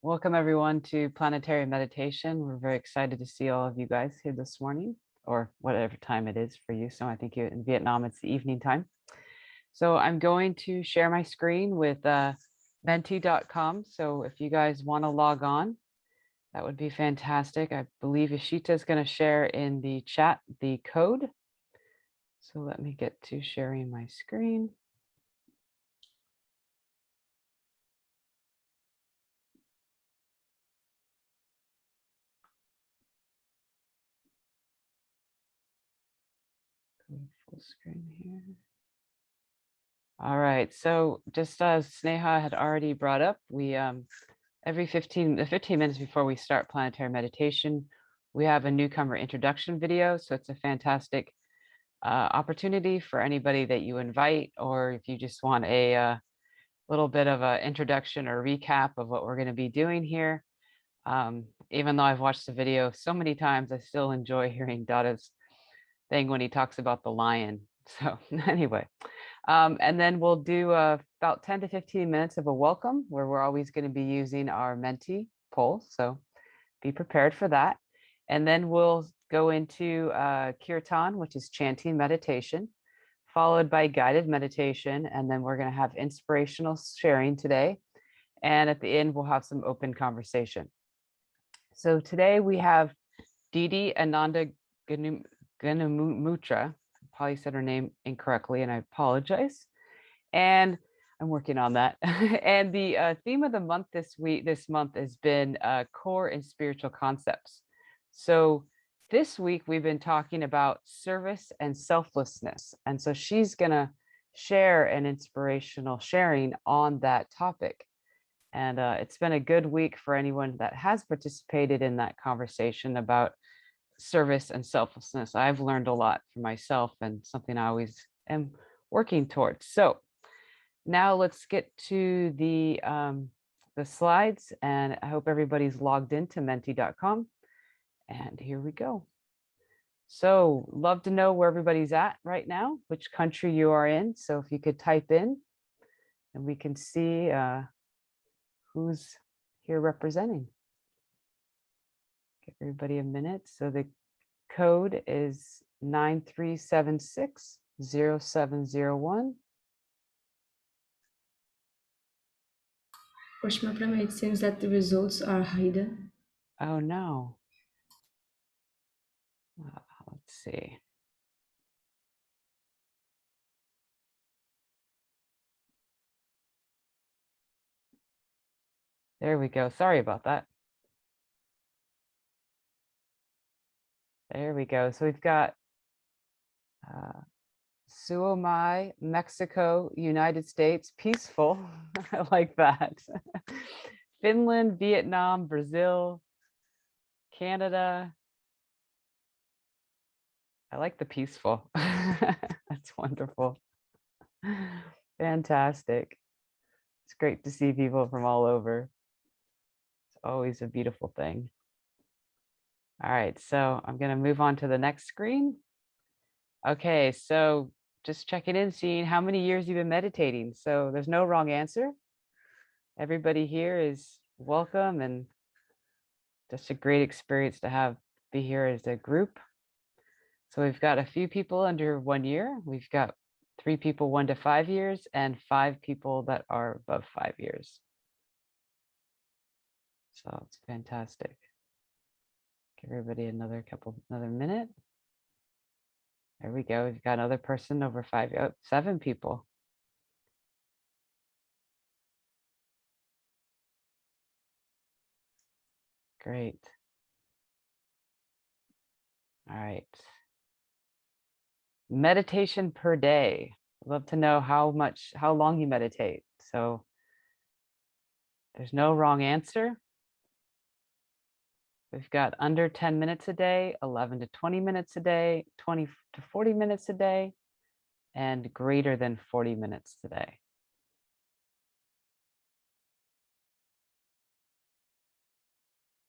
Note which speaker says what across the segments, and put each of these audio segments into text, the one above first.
Speaker 1: Welcome everyone to Planetary Meditation. We're very excited to see all of you guys here this morning, or whatever time it is for you. So I think in Vietnam, it's the evening time. So I'm going to share my screen with menti.com. So if you guys want to log on, that would be fantastic. I believe Ishita is going to share in the chat the code. So let me get to sharing my screen. Full screen here. All right, so just as Sneha had already brought up, we every 15 minutes before we start planetary meditation, we have a newcomer introduction video. So it's a fantastic opportunity for anybody that you invite, or if you just want a little bit of an introduction or recap of what we're going to be doing here. Even though I've watched the video so many times, I still enjoy hearing Dada's thing when he talks about the lion. So anyway, and then we'll do about 10 to 15 minutes of a welcome where we're always going to be using our Menti poll. So be prepared for that. And then we'll go into Kiirtan, which is chanting meditation, followed by guided meditation. And then we're going to have inspirational sharing today. And at the end, we'll have some open conversation. So today we have Didi Ananda Ganamutra. Probably said her name incorrectly, and I apologize. And I'm working on that. And the theme of the month this month has been core and spiritual concepts. So this week we've been talking about service and selflessness. And so she's gonna share an inspirational sharing on that topic. And it's been a good week for anyone that has participated in that conversation about service and selflessness. I've learned a lot for myself and something I always am working towards. So now let's get to the slides, and I hope everybody's logged into menti.com. And here we go. So love to know where everybody's at right now, which country you are in. So if you could type in and we can see who's here representing. Give everybody a minute. So the code is 93760701.
Speaker 2: Kushma Prema, it seems that the results are hidden.
Speaker 1: Oh no. Let's see. There we go. Sorry about that. There we go. So we've got Suomi, Mexico, United States, peaceful. I like that. Finland, Vietnam, Brazil, Canada. I like the peaceful. That's wonderful. Fantastic. It's great to see people from all over. It's always a beautiful thing. All right, so I'm going to move on to the next screen. Okay, so just checking in, seeing how many years you've been meditating. So there's no wrong answer. Everybody here is welcome, and just a great experience to be here as a group. So we've got a few people under 1 year. We've got 3 people 1 to 5 years, and 5 people that are above 5 years. So it's fantastic. Give everybody another minute. There we go. We've got another person over 5, 7 people. Great. All right. Meditation per day. I'd love to know how long you meditate. So there's no wrong answer. We've got under 10 minutes a day, 11 to 20 minutes a day, 20 to 40 minutes a day, and greater than 40 minutes a day.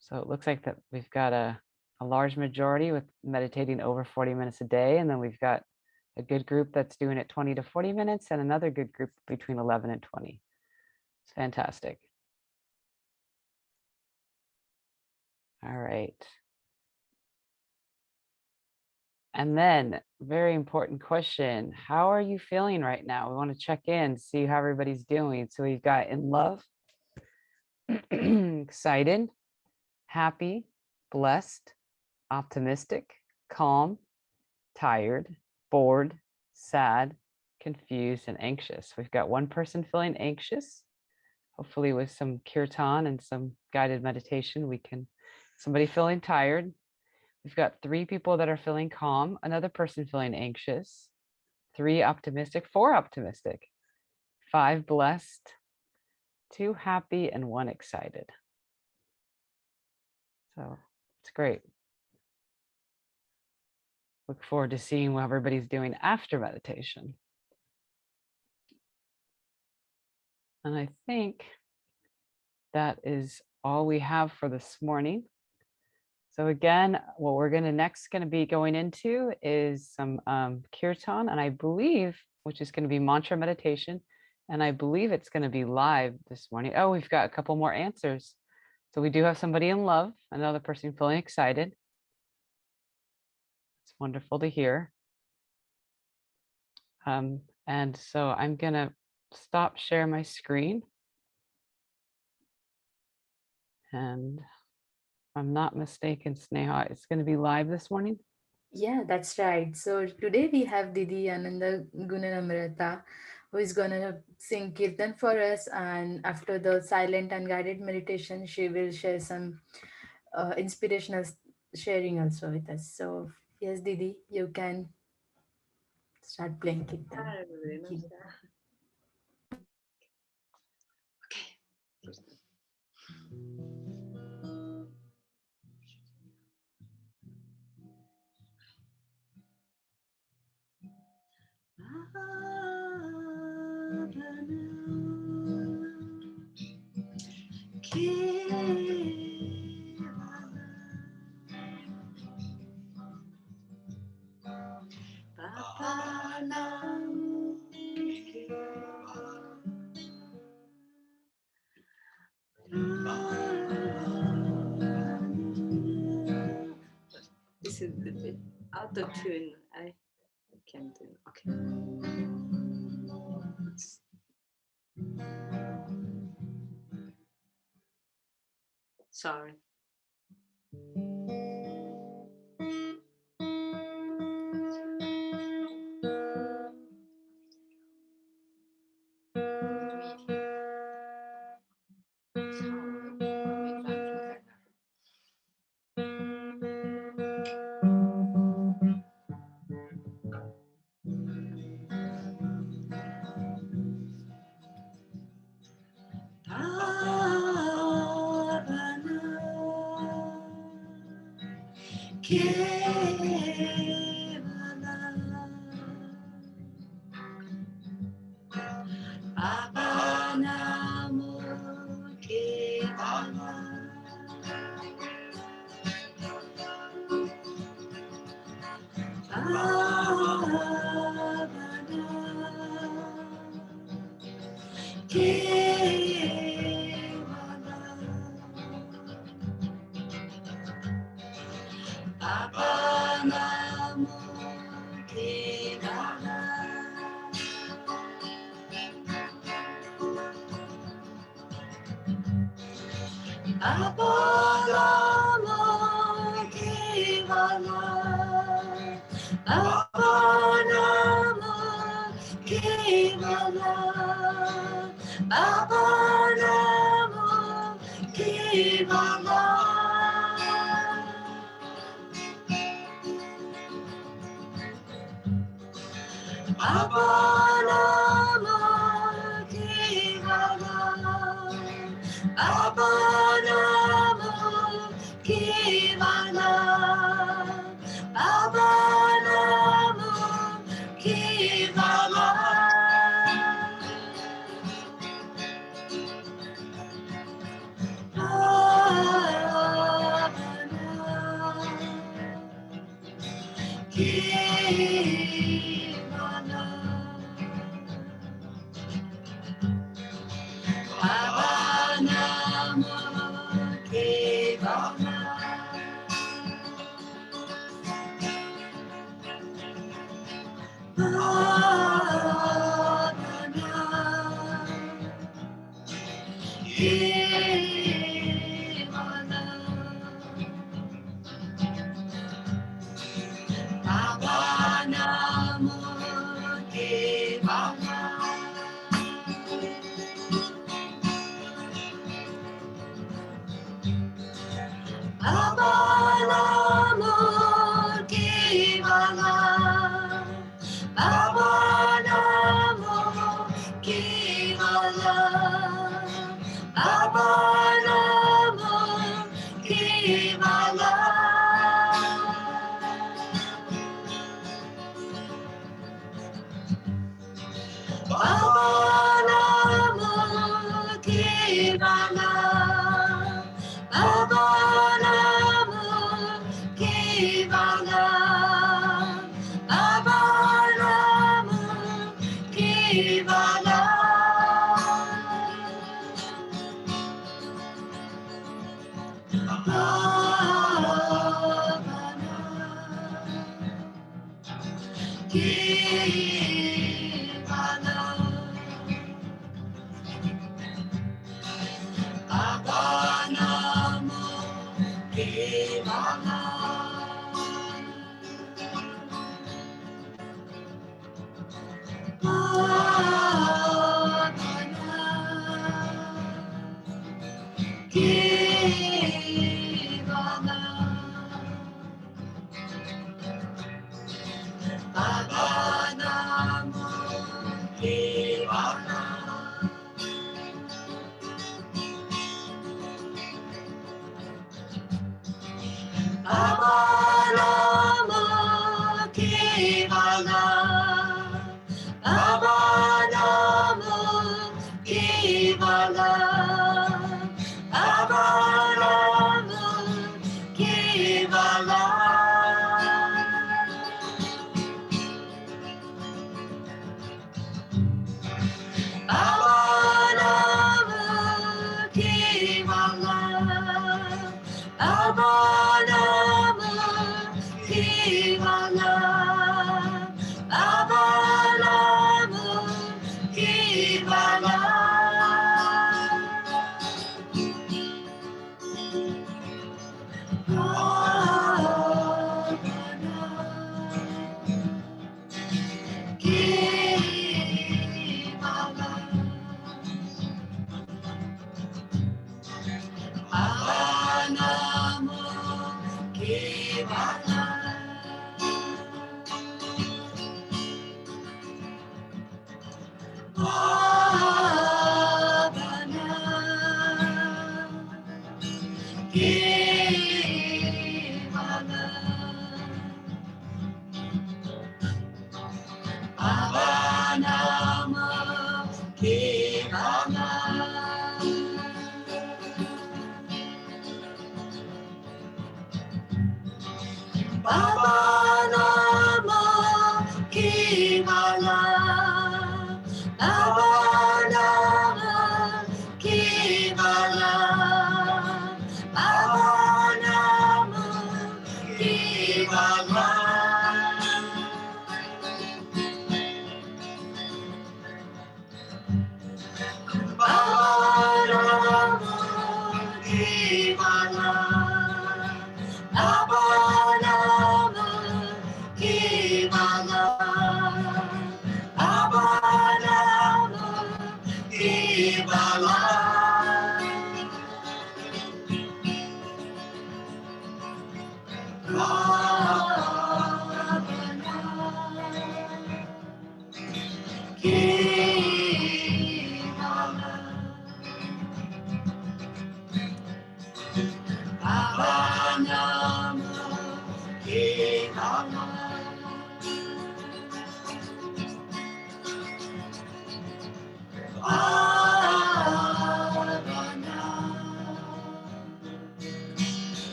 Speaker 1: So it looks like that we've got a large majority with meditating over 40 minutes a day, and then we've got a good group that's doing it 20 to 40 minutes, and another good group between 11 and 20. It's fantastic. All right. And then, very important question. How are you feeling right now? We want to check in, see how everybody's doing. So we've got in love, excited, happy, blessed, optimistic, calm, tired, bored, sad, confused, and anxious. We've got one person feeling anxious. Hopefully with some Kiirtan and some guided meditation, somebody feeling tired. We've got 3 people that are feeling calm, another person feeling anxious, 3 optimistic, 4 optimistic, 5 blessed, 2 happy, and 1 excited. So it's great. Look forward to seeing what everybody's doing after meditation. And I think that is all we have for this morning. So again, what we're next be going into is some Kiirtan, and I believe, which is going to be mantra meditation, and I believe it's going to be live this morning. Oh, we've got a couple more answers. So we do have somebody in love, another person feeling excited. It's wonderful to hear. And so I'm going to stop share my screen. And if I'm not mistaken, Sneha, it's going to be live this morning.
Speaker 3: Yeah, that's right. So today we have Didi Ananda Gunanamrita, who is gonna sing Kirtan for us, and after the silent and guided meditation, she will share some inspirational sharing also with us. So yes, Didi, you can start playing Kirtan.
Speaker 4: Hi, everybody.
Speaker 3: Thank you.
Speaker 4: Namaskar. This is a bit out of tune. I can't do it. Okay. Sorry.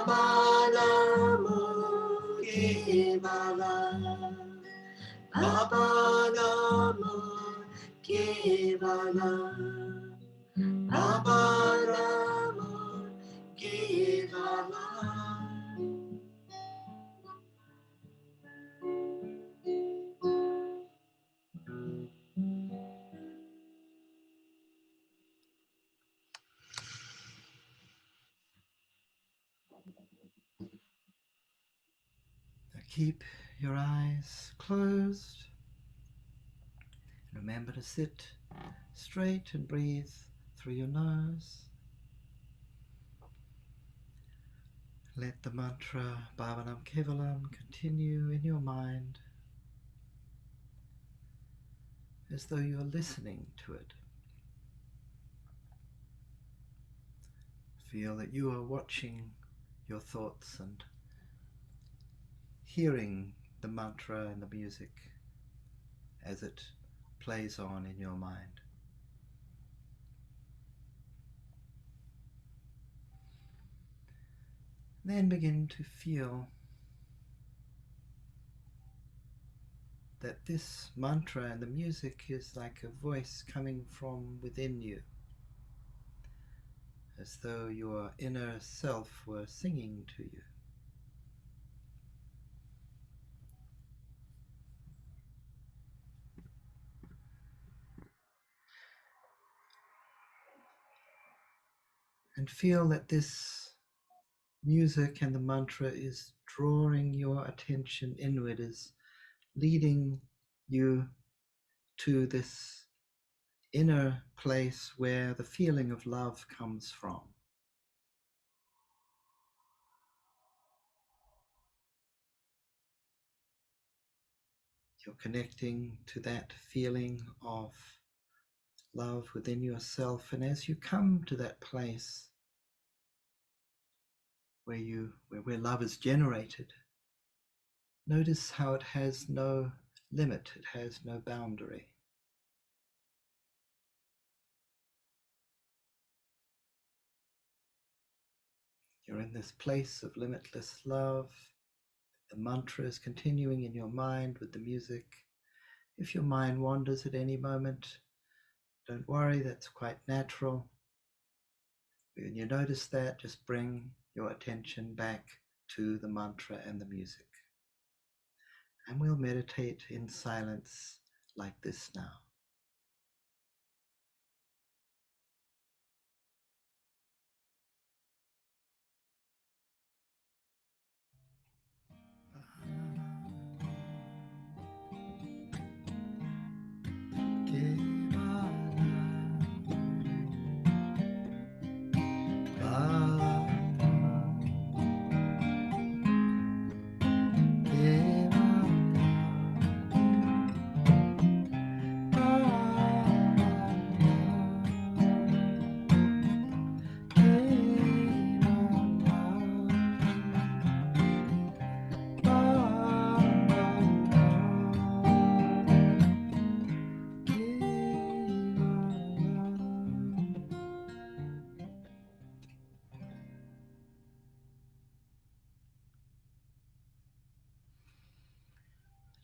Speaker 4: Baba Namo Kevala, Baba Namo Kevala, Baba Namo Kevala.
Speaker 5: Keep your eyes closed. Remember to sit straight and breathe through your nose. Let the mantra Bhavanam Kevalam continue in your mind as though you are listening to it. Feel that you are watching your thoughts and hearing the mantra and the music as it plays on in your mind. Then begin to feel that this mantra and the music is like a voice coming from within you, as though your inner self were singing to you. And feel that this music and the mantra is drawing your attention inward, is leading you to this inner place where the feeling of love comes from. You're connecting to that feeling of love within yourself, and as you come to that place where love is generated, notice how it has no limit, it has no boundary. You're in this place of limitless love. The mantra is continuing in your mind with the music. If your mind wanders at any moment, don't worry, that's quite natural. When you notice that, just bring your attention back to the mantra and the music. And we'll meditate in silence like this now.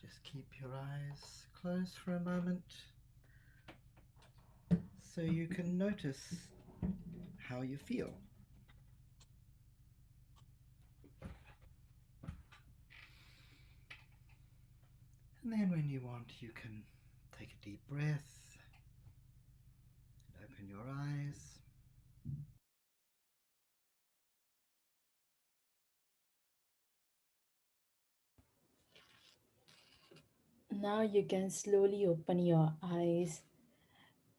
Speaker 5: Just keep your eyes closed for a moment so you can notice how you feel. And then when you want, you can take a deep breath and open your eyes.
Speaker 3: Now you can slowly open your eyes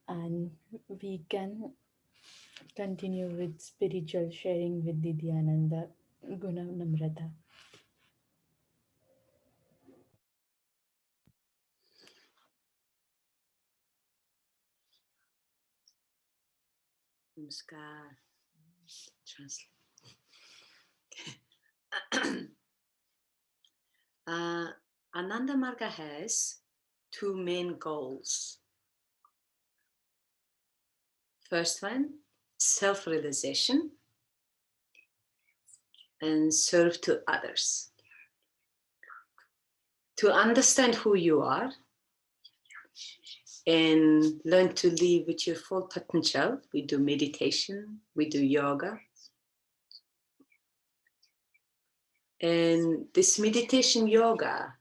Speaker 3: and we can continue with spiritual sharing with Didi Ananda Guna Namrata.
Speaker 4: Namaskar. Translate. Ananda Marga has two main goals. First one, self-realization. and serve to others. To understand who you are and learn to live with your full potential. We do meditation, we do yoga. And this meditation yoga,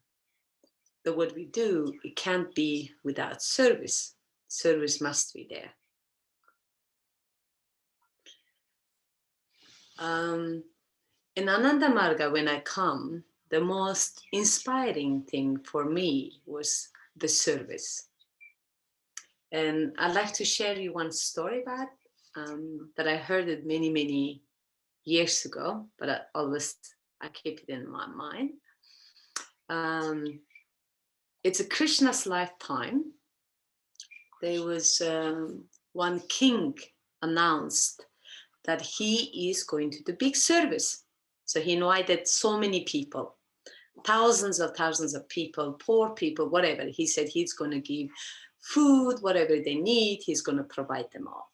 Speaker 4: the what we do, it can't be without service. Service must be there. In Ananda Marga, when I come, the most inspiring thing for me was the service. And I'd like to share you one story about that I heard it many, many years ago, but I keep it in my mind. It's a Krishna's lifetime. There was one king announced that he is going to do big service. So he invited so many people, thousands of people, poor people, whatever. He said he's going to give food, whatever they need, he's going to provide them all.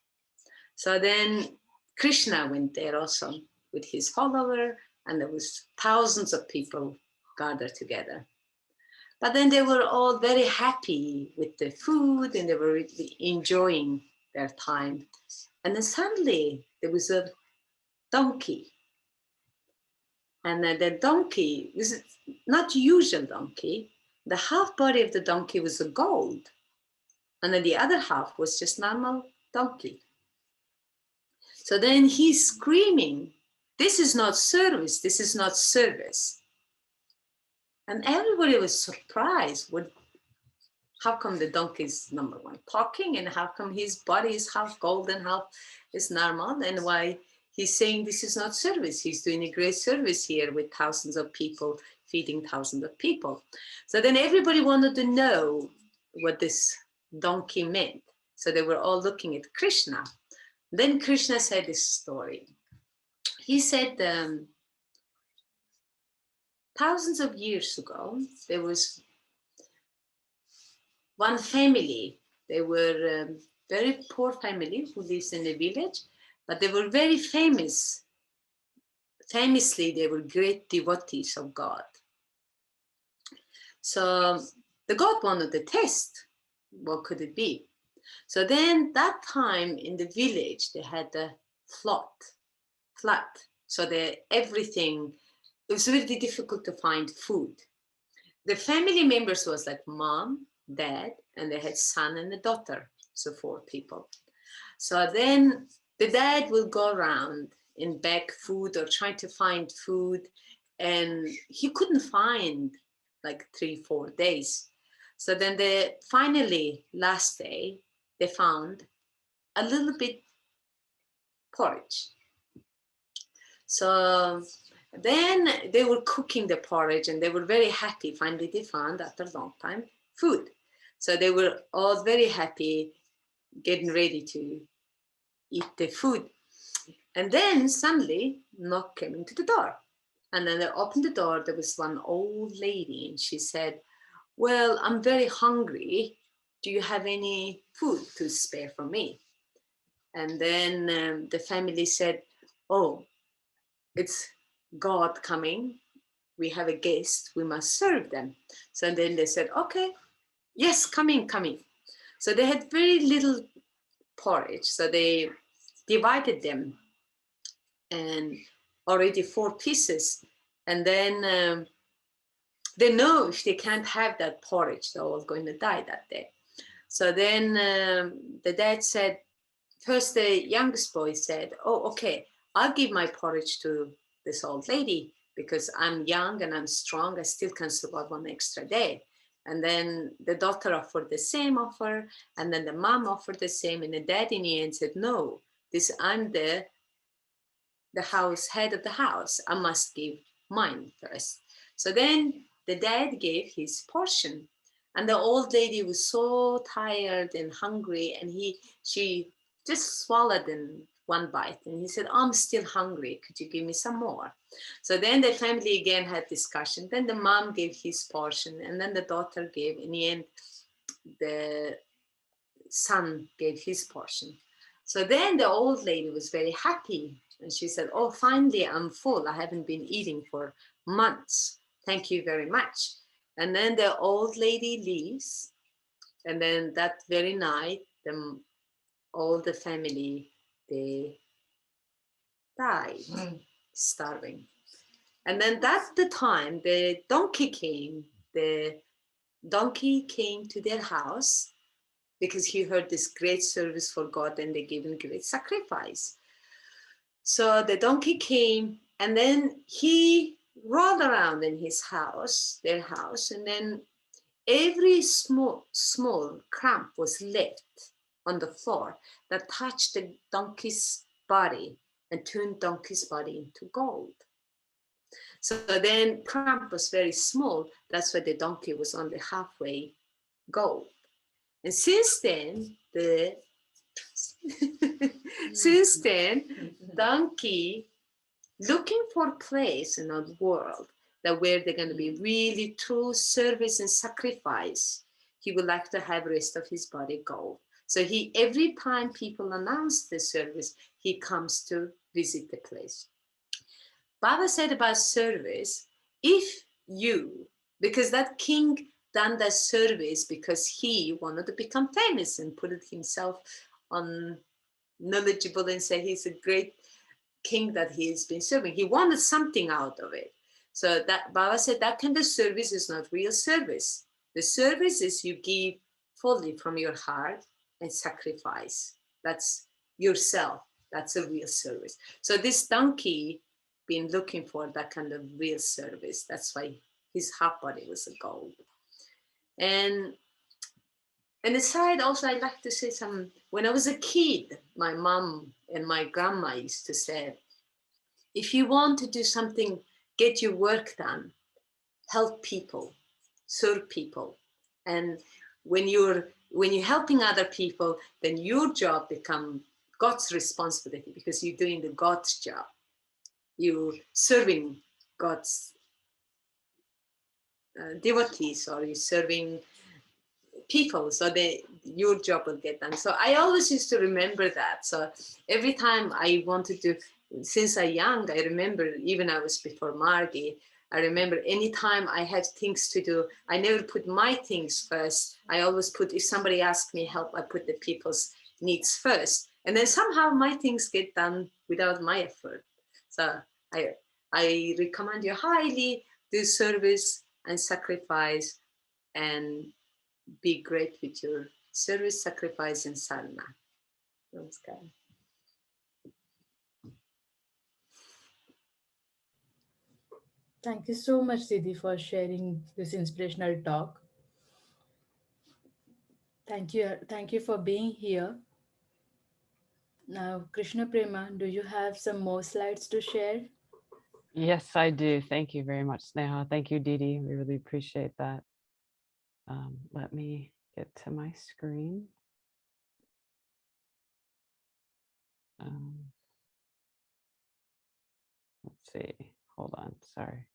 Speaker 4: So then Krishna went there also with his follower, and there was thousands of people gathered together. But then they were all very happy with the food and they were really enjoying their time. And then suddenly there was a donkey. And the donkey was not usual donkey. The half body of the donkey was a gold. And then the other half was just normal donkey. So then he's screaming, "This is not service, this is not service." And everybody was surprised. How come the donkey is number one talking, and how come his body is half gold and half is normal, and why he's saying this is not service? He's doing a great service here with thousands of people, feeding thousands of people. So then everybody wanted to know what this donkey meant. So they were all looking at Krishna. Then Krishna said this story. He said, thousands of years ago, there was one family. They were a very poor family who lives in a village, but they were very famous. Famously, they were great devotees of God. So the God wanted to test, what could it be? So then that time in the village, they had a flood. So everything, it was really difficult to find food. The family members was like mom, dad, and they had son and a daughter, so 4 people. So then the dad will go around and beg food or try to find food, and he couldn't find like 3-4 days. So then finally last day they found a little bit porridge. So then they were cooking the porridge and they were very happy. Finally they found, after a long time, food. So they were all very happy, getting ready to eat the food. And then suddenly knock came into the door. And then they opened the door, there was one old lady and she said, "Well, I'm very hungry. Do you have any food to spare for me?" And then the family said, "Oh, it's God coming. We have a guest, we must serve them." So then they said, "Okay, yes, coming." So they had very little porridge. So they divided them and already 4 pieces. And then they know if they can't have that porridge, they're all going to die that day. So then the dad said, first the youngest boy said, "Oh, okay, I'll give my porridge to this old lady because I'm young and I'm strong. I still can survive 1 extra day." And then the daughter offered the same offer, and then the mom offered the same, and the dad in the end said, "No, I'm the head of the house. I must give mine first." So then the dad gave his portion, and the old lady was so tired and hungry, and she just swallowed in 1 bite, and he said, "I'm still hungry. Could you give me some more?" So then the family again had discussion. Then the mom gave his portion, and then the daughter gave. In the end, the son gave his portion. So then the old lady was very happy. And she said, oh, finally, I'm full. I haven't been eating for months. Thank you very much. And then the old lady leaves. And then that very night, all the family, they died, starving. And then that's the time the donkey came. The donkey came to their house because he heard this great service for God and they gave him great sacrifice. So the donkey came and then he rolled around in his house, their house, and then every small crumb was left on the floor that touched the donkey's body and turned donkey's body into gold. So then crumb was very small. That's why the donkey was only halfway gold. And since then, donkey looking for a place in the world that where they're going to be really true service and sacrifice. He would like to have rest of his body gold. So he, every time people announce the service, he comes to visit the place. Baba said about service, if you, because that king done that service because he wanted to become famous and put it himself on knowledgeable and say he's a great king that he has been serving. He wanted something out of it. So that Baba said that kind of service is not real service. The service is you give fully from your heart and sacrifice. That's yourself. That's a real service. So this donkey been looking for that kind of real service. That's why his half body was a gold. And aside, also, I'd like to say some, when I was a kid, my mom and my grandma used to say, if you want to do something, get your work done, help people, serve people. And when you're helping other people, then your job becomes God's responsibility because you're doing the God's job. You're serving God's devotees, or you're serving people, so your job will get done. So I always used to remember that. So every time I wanted to, since I'm young, I remember even I was before Margie, I remember anytime I had things to do, I never put my things first. I always put, if somebody asked me help, I put the people's needs first. And then somehow my things get done without my effort. So I recommend you highly do service and sacrifice and be great with your service, sacrifice, and sadhana. Namaskar.
Speaker 3: Thank you so much, Didi, for sharing this inspirational talk. Thank you for being here. Now, Krishna Prema, do you have some more slides to share?
Speaker 1: Yes, I do. Thank you very much, Sneha. Thank you, Didi. We really appreciate that. Let me get to my screen. Let's see. Hold on. Sorry.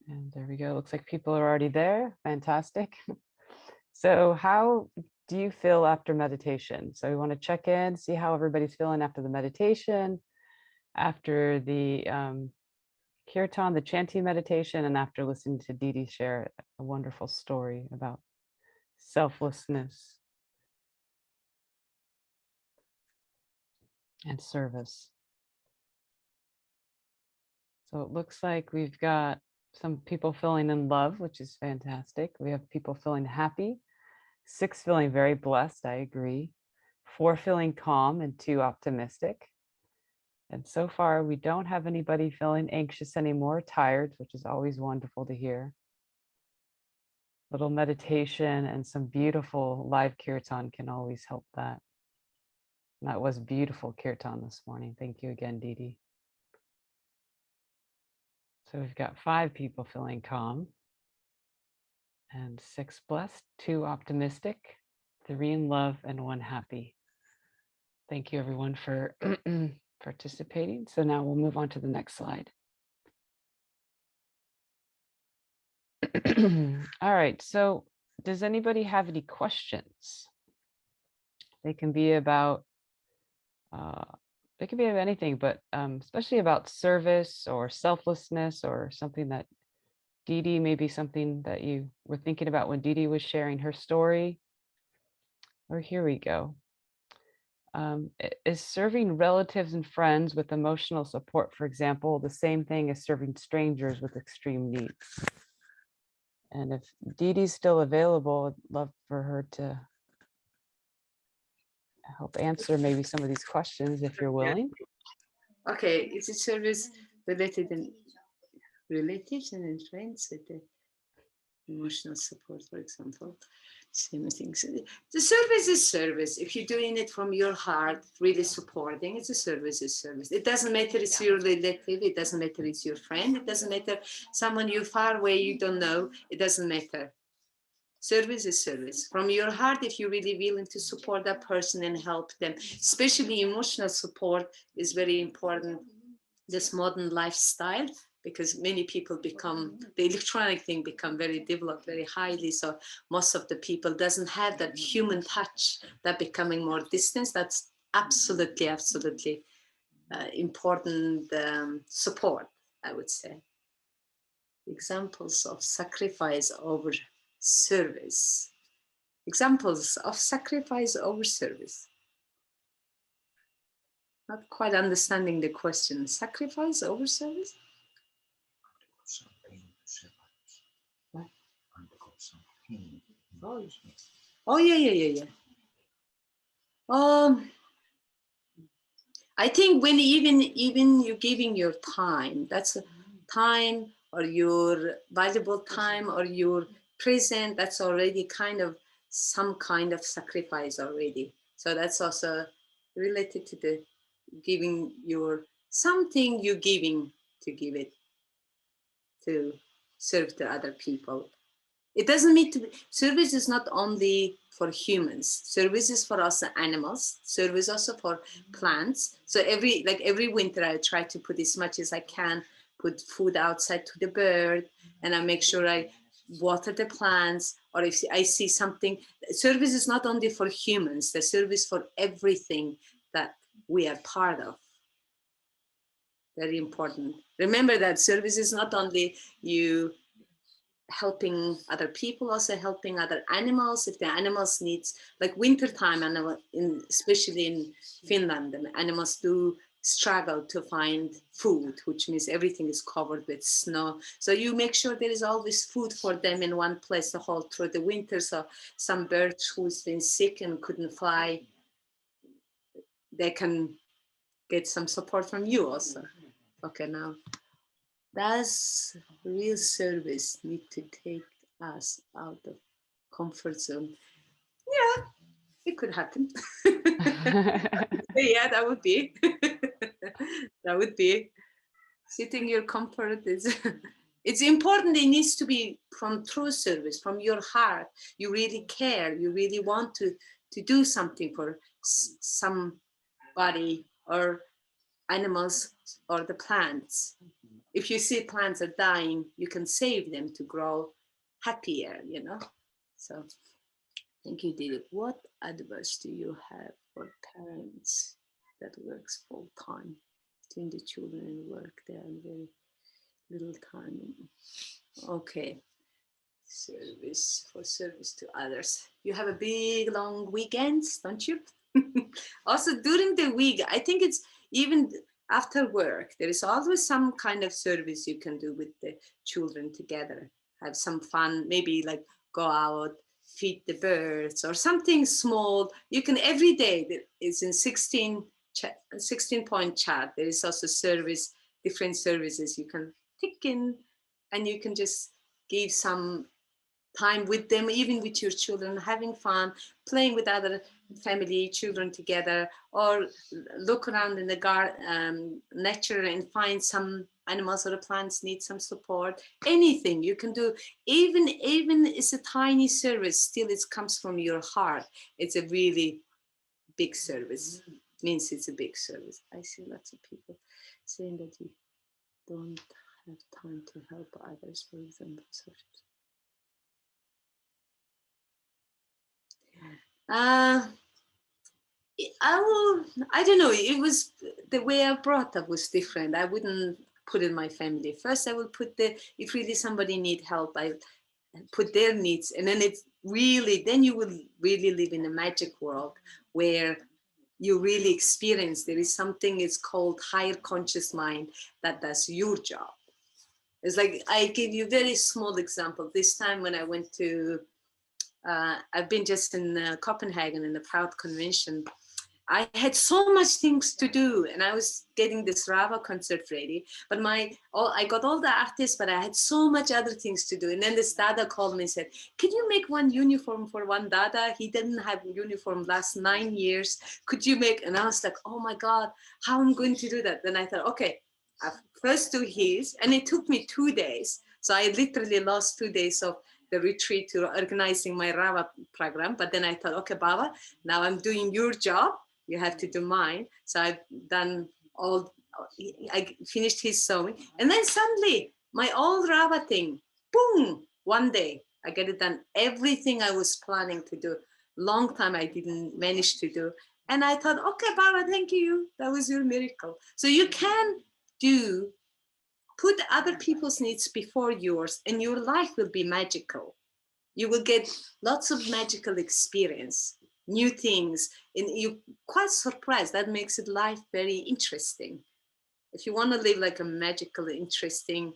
Speaker 1: And there we go. Looks like people are already there. Fantastic. So how do you feel after meditation? So we want to check in, see how everybody's feeling after the meditation, after the Kiirtan, the chanting meditation, and after listening to Didi share a wonderful story about selflessness and service. So it looks like we've got some people feeling in love, which is fantastic. We have people feeling happy, 6 feeling very blessed, I agree, 4 feeling calm, and 2 optimistic. And so far, we don't have anybody feeling anxious anymore, tired, which is always wonderful to hear. Little meditation and some beautiful live Kiirtan can always help that. And that was beautiful Kiirtan this morning. Thank you again, Didi. So we've got 5 people feeling calm and 6 blessed, 2 optimistic, 3 in love, and 1 happy. Thank you everyone for participating. So now we'll move on to the next slide. All right, so does anybody have any questions? They can be about anything, but especially about service or selflessness or something that Dee, maybe something that you were thinking about when Dee was sharing her story. Or here we go. Is serving relatives and friends with emotional support, for example, the same thing as serving strangers with extreme needs? And if Dee's still available, I'd love for her to help answer maybe some of these questions if you're willing.
Speaker 4: Okay, is it service related and relatives and friends with the emotional support, for example? Same things. The service is service. If you're doing it from your heart, really supporting, it's a service is service. It doesn't matter it's your relative, it doesn't matter it's your friend, it doesn't matter someone you far away you don't know, it doesn't matter. Service is service. From your heart, if you're really willing to support that person and help them, especially emotional support is very important. This modern lifestyle, because many people become, the electronic thing become very developed, very highly. So most of the people doesn't have that human touch, that becoming more distance. That's absolutely, absolutely important support, I would say. Examples of sacrifice over service. Examples of sacrifice over service. Not quite understanding the question. Sacrifice over service? What? Oh yeah. I think when even you're giving your time, that's a time or your valuable time or your present, that's already kind of some kind of sacrifice already. So that's also related to the giving your something you're giving to give it to serve the other people. It doesn't need to be, service is not only for humans, service is for also animals, service also for plants. So every winter I try to put as much as I can, put food outside to the bird, and I make sure I water the plants, or if I see something, service is not only for humans, the service for everything that we are part of. Very important. Remember that service is not only you helping other people, also helping other animals. If the animals needs, like wintertime, especially in Finland, the animals do struggle to find food, which means everything is covered with snow. So you make sure there is always food for them in one place the whole through the winter. So some birds who's been sick and couldn't fly, they can get some support from you also. Okay, now does real service need to take us out of comfort zone? Yeah, it could happen. Yeah, that would be. That would be. Sitting your comfort is. It's important. It needs to be from true service, from your heart. You really care. You really want to do something for somebody or animals or the plants. If you see plants are dying, you can save them to grow happier, you know. So thank you, Didi. What advice do you have for parents that works full time between the children and work? They are very little time. Okay. Service to others. You have a big long weekends, don't you? Also during the week, I think it's even after work, there is always some kind of service you can do with the children together. Have some fun, maybe like go out, feed the birds or something small. You can every day, it's in 16-point chat. There is also service, different services you can tick in, and you can just give some time with them, even with your children, having fun, playing with other family children together, or look around in the nature and find some animals or the plants need some support, anything you can do, even it's a tiny service, still it comes from your heart. It's a really big service. Means it's a big service. I see lots of people saying that you don't have time to help others, for example. I don't know. It was the way I brought up was different. I wouldn't put in my family first. I would put if really somebody need help, I put their needs, and then then you will really live in a magic world where you really experience there is something is called higher conscious mind that does your job. It's like, I give you a very small example. This time when I went to, I've been just in Copenhagen in the Proud Convention. I had so much things to do, and I was getting this Rava concert ready. But I got all the artists, but I had so much other things to do. And then this Dada called me and said, "Can you make one uniform for one Dada? He didn't have a uniform last 9 years. Could you make?" And I was like, "Oh my God, how am I going to do that?" Then I thought, okay, I first do his, and it took me 2 days. So I literally lost 2 days of the retreat to organizing my Rava program. But then I thought, okay, Baba, now I'm doing your job. You have to do mine. So I've done I finished his sewing. And then suddenly my old Rava thing, boom, one day I get it done. Everything I was planning to do, long time I didn't manage to do. And I thought, okay, Baba, thank you. That was your miracle. So you can put other people's needs before yours, and your life will be magical. You will get lots of magical experience, new things, and you're quite surprised. That makes it life very interesting. If you want to live like a magical, interesting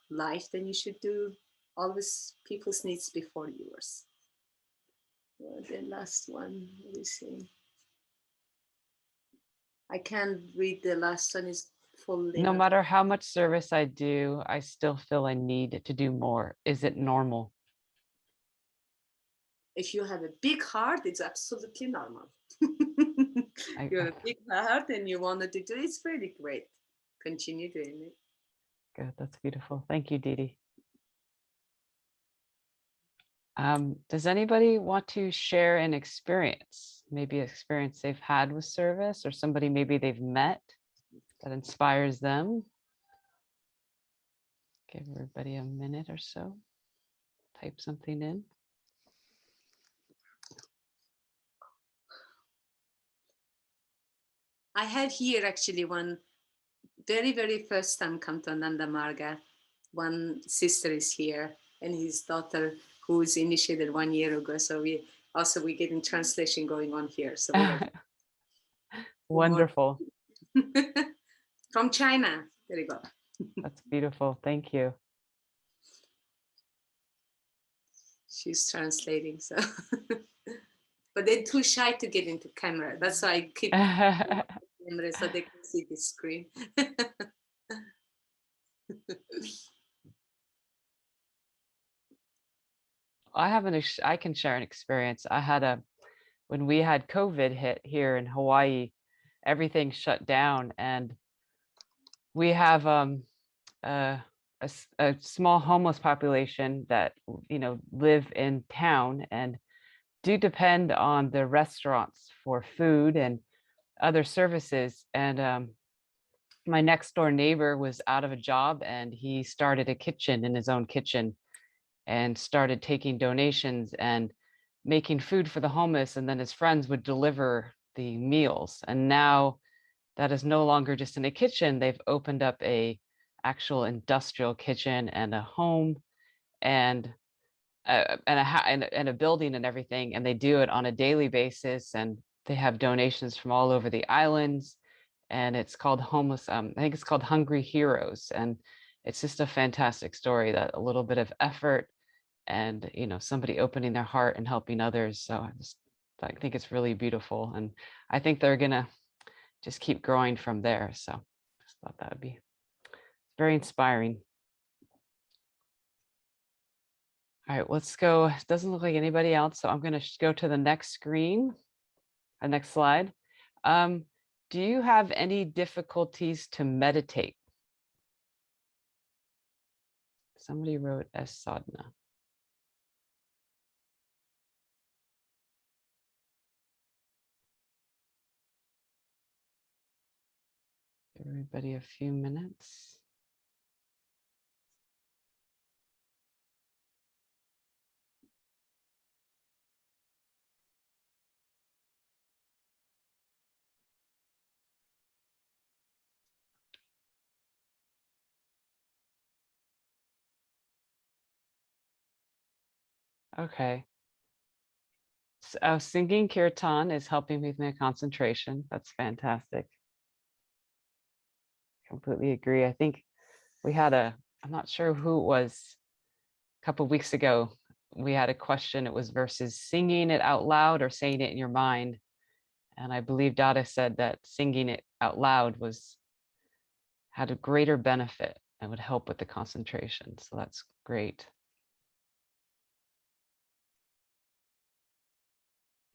Speaker 4: life, then you should do always people's needs before yours. Well, the last one, let me see. I can't read the last one, is full.
Speaker 1: No matter how much service I do, I still feel I need to do more. Is it normal?
Speaker 4: If you have a big heart, it's absolutely normal. You have a big heart and you wanted to do it, it's pretty great. Continue doing it.
Speaker 1: Good, that's beautiful. Thank you, Didi. Does anybody want to share an experience? Maybe an experience they've had with service, or somebody maybe they've met that inspires them? Give everybody a minute or so. Type something in.
Speaker 4: I had here actually one very, very first time come to Ananda Marga. One sister is here, and his daughter, who was initiated 1 year ago. So we're getting translation going on here. So
Speaker 1: Wonderful.
Speaker 4: From China. There you go.
Speaker 1: That's beautiful. Thank you.
Speaker 4: She's translating, so but they're too shy to get into camera. That's why I keep camera so they can see the screen.
Speaker 1: I can share an experience. I had when we had COVID hit here in Hawaii, everything shut down, and we have a small homeless population that live in town and do depend on the restaurants for food and other services. And my next door neighbor was out of a job, and he started a kitchen in his own kitchen and started taking donations and making food for the homeless, and then his friends would deliver the meals. And now that is no longer just in a kitchen. They've opened up a actual industrial kitchen and a home and a building and everything, and they do it on a daily basis, and they have donations from all over the islands. And it's called I think it's called Hungry Heroes, and it's just a fantastic story that a little bit of effort and somebody opening their heart and helping others. So I think it's really beautiful, and I think they're gonna just keep growing from there. So I just thought that would be very inspiring. All right, let's go. It doesn't look like anybody else, so I'm going to go to the next screen, the next slide. Do you have any difficulties to meditate? somebody wrote S. Sadhana. Give everybody a few minutes. Okay. So, singing Kiirtan is helping me with my concentration. That's fantastic. Completely agree. I think we had I'm not sure who it was, a couple of weeks ago, we had a question. It was versus singing it out loud or saying it in your mind. And I believe Dada said that singing it out loud had a greater benefit and would help with the concentration. So that's great.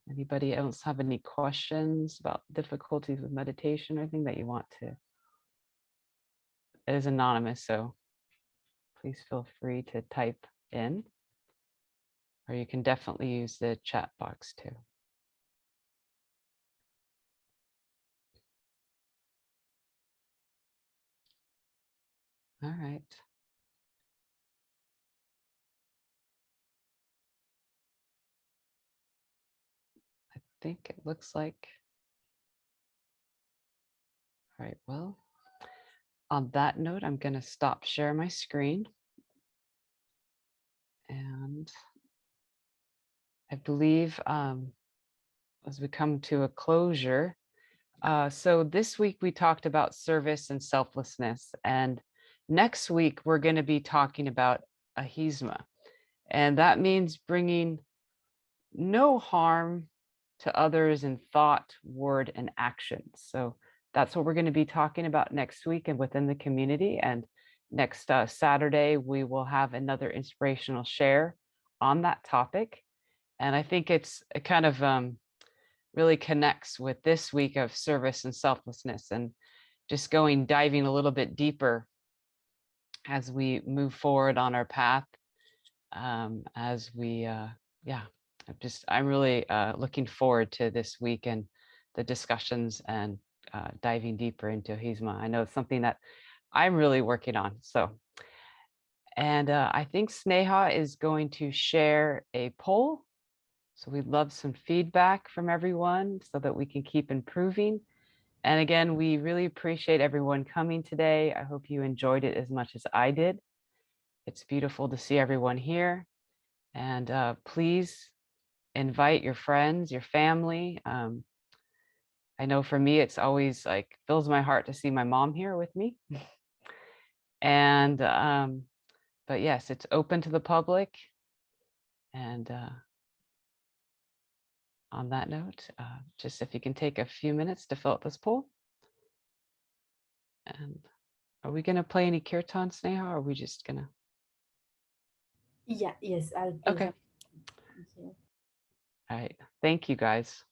Speaker 1: Anybody else have any questions about difficulties with meditation or anything that you want to? It is anonymous, so please feel free to type in, or you can definitely use the chat box too. All right. I think it looks like, all right, well, on that note, I'm going to stop share my screen. And I believe as we come to a closure, so this week we talked about service and selflessness. And next week, we're going to be talking about ahisma. And that means bringing no harm to others in thought, word, and action. So that's what we're going to be talking about next week and within the community. And next Saturday, we will have another inspirational share on that topic. And I think it kind of really connects with this week of service and selflessness, and just diving a little bit deeper as we move forward on our path. As we, I'm really looking forward to this week and the discussions and diving deeper into ahisma. I know it's something that I'm really working on. So, and I think Sneha is going to share a poll. So we'd love some feedback from everyone so that we can keep improving. And again, we really appreciate everyone coming today. I hope you enjoyed it as much as I did. It's beautiful to see everyone here. And please invite your friends, your family. I know for me, it's always like fills my heart to see my mom here with me. And, but yes, it's open to the public. And on that note, just if you can take a few minutes to fill out this poll. And are we going to play any Kiirtan, Sneha, or are we just going to?
Speaker 3: Yeah, yes, I'll play.
Speaker 1: Okay. All right. Thank you, guys.